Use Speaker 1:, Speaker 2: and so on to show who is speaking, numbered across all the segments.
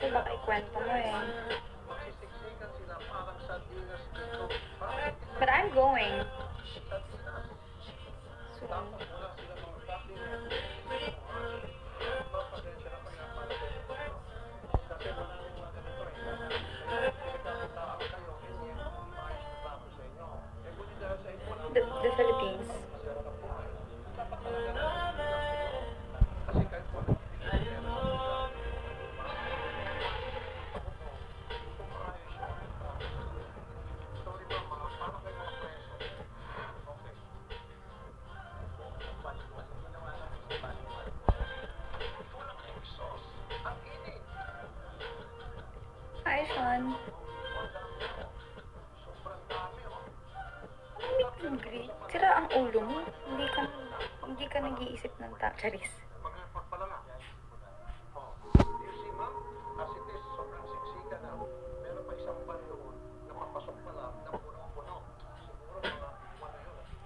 Speaker 1: kasi baka ikwento mo eh. But I'm going. Soon. The Philippines. Hi, Sean. Meet and greet. Sira ang ulo mo. Hindi ka nag-iisip ng Charis.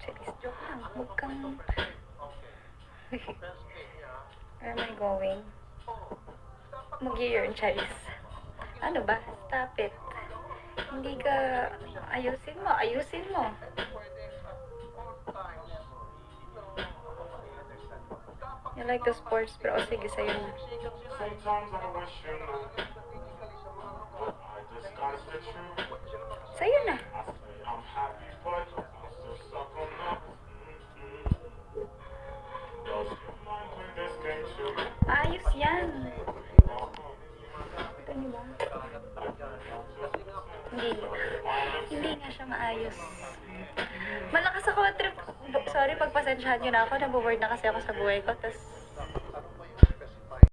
Speaker 1: Charis, joke lang. Huwag kang... Where am I going? Mag-yearn, Charis. Ano ba? Stop it. Hindi ka... Ayusin mo. You like the sports, bro. O, sige, sa'yo na. Sa'yo na. Ayos yan. Ito niyo ba? Hindi nga siya maayos. Malakas ako trip. Sorry, pagpasensyahan niyo na ako. Naboboard na kasi ako sa buhay ko. Tapos,